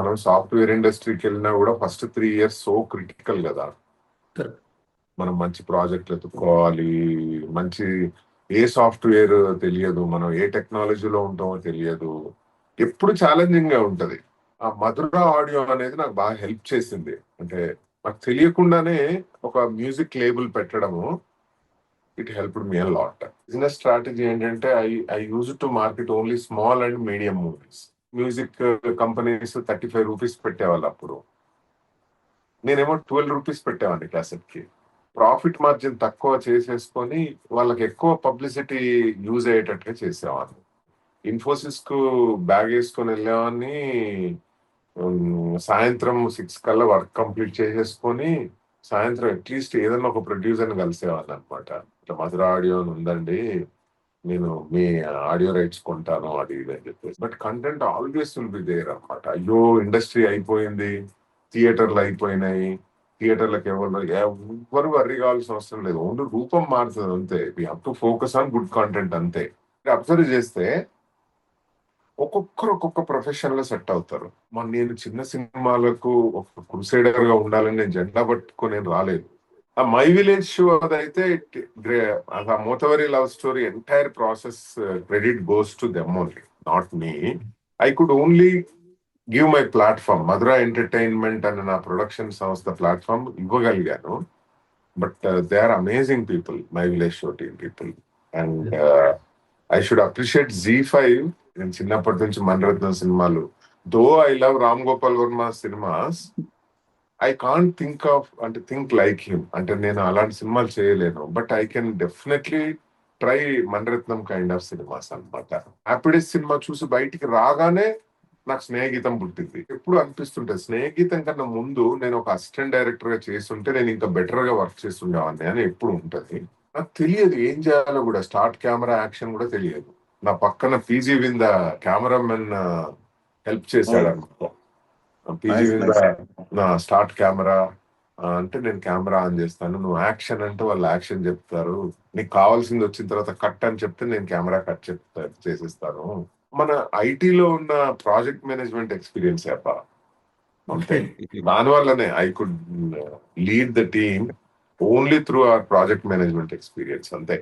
మనం సాఫ్ట్వేర్ ఇండస్ట్రీకి వెళ్ళినా కూడా ఫస్ట్ 3 years సో క్రిటికల్ కదా. కరెక్ట్. మనం మంచి ప్రాజెక్టులు ఎత్తుకోవాలి, మంచి ఏ సాఫ్ట్వేర్ తెలియదు, మనం ఏ టెక్నాలజీలో ఉంటామో తెలియదు, ఎప్పుడు ఛాలెంజింగ్ గా ఉంటది. ఆ మధుర ఆడియో అనేది నాకు బాగా హెల్ప్ చేసింది. అంటే నాకు తెలియకుండానే ఒక మ్యూజిక్ లేబుల్ పెట్టడము, it helped me a lot. Business strategy ఏంటంటే I use to market only small and medium movies. Music companies 35 rupees పెట్టేవాళ్ళు అప్పుడు, నేనేమో 12 రూపీస్ పెట్టేవాడిని క్యాసెట్ కి. ప్రాఫిట్ మార్జిన్ తక్కువ చేసేసుకొని వాళ్ళకి ఎక్కువ పబ్లిసిటీ యూజ్ అయ్యేటట్టుగా చేసేవాడిని. ఇన్ఫోసిస్ కు బ్యాగ్ వేసుకొని వెళ్ళేవాడిని, సాయంత్రం 6 కల్లా వర్క్ కంప్లీట్ చేసేసుకొని సాయంత్రం అట్లీస్ట్ ఏదన్నా ఒక ప్రొడ్యూసర్ని కలిసేవాడిని అనమాట. ఇట్లా మధుర ఆడియో అని ఉందండి, నేను మీ ఆడియో రైట్స్ కొంటాను, అది ఇది అని చెప్పేసి. But content always will be there అనమాట. అయ్యో ఇండస్ట్రీ అయిపోయింది, థియేటర్లు అయిపోయినాయి, థియేటర్లకు ఎవరు వర్రీ కావాల్సిన అవసరం లేదు, ఓన్లీ రూపం మారుతుంది అంతే. We have to focus on good content అంతే. అబ్జర్వ్ చేస్తే ఒక్కొక్కరు ఒక్కొక్క ప్రొఫెషన్ లో సెట్ అవుతారు. నేను చిన్న సినిమాలకు ఒక క్రూసైడర్ గా ఉండాలని నేను జెండా పట్టుకొని రాలేదు. ఆ మై విలేజ్ షో అదైతే ఆ Mothevari love story entire process credit goes to them only, not me. I could only give my platform. Madhura entertainment అనే నా ప్రొడక్షన్ సంస్థ ప్లాట్ఫామ్ ఇవ్వగలిగాను. But they are amazing people, my village show team people. And I should appreciate Z5. నేను చిన్నప్పటి నుంచి మణిరత్నం సినిమాలు, though I love Ram Gopal Varma cinemas, I can't think like him. అంటే నేను అలాంటి సినిమాలు చేయలేను, but I can definitely try Maniratnam kind of cinemas అనమాట. హ్యాపీడేస్ సినిమా చూసి బయటికి రాగానే నాకు స్నేహగీతం పుట్టింది. ఎప్పుడు అనిపిస్తుంటది, స్నేహగీతం కన్నా ముందు నేను ఒక అసిస్టెంట్ డైరెక్టర్ గా చేస్తుంటే నేను ఇంకా బెటర్ గా వర్క్ చేస్తుండేవాడిని అని ఎప్పుడు ఉంటది. నాకు తెలియదు ఏం చేయాలో కూడా, స్టార్ట్ కెమెరా యాక్షన్ కూడా తెలియదు. నా పక్కన పీజీ వింద కెమెరామెన్ హెల్ప్ చేశాడు అనుకో. పీజీ వింద నా స్టార్ట్ కెమెరా అంటే నేను కెమెరా ఆన్ చేస్తాను, నువ్వు యాక్షన్ అంటే వాళ్ళు యాక్షన్ చెప్తారు, నీకు కావాల్సింది వచ్చిన తర్వాత కట్ అని చెప్తే నేను కెమెరా కట్ చేసిస్తాను. మన ఐటీలో ఉన్న ప్రాజెక్ట్ మేనేజ్మెంట్ ఎక్స్పీరియన్స్ అంతే. దానివల్లనే I could lead the team only through our project management experience అంతే.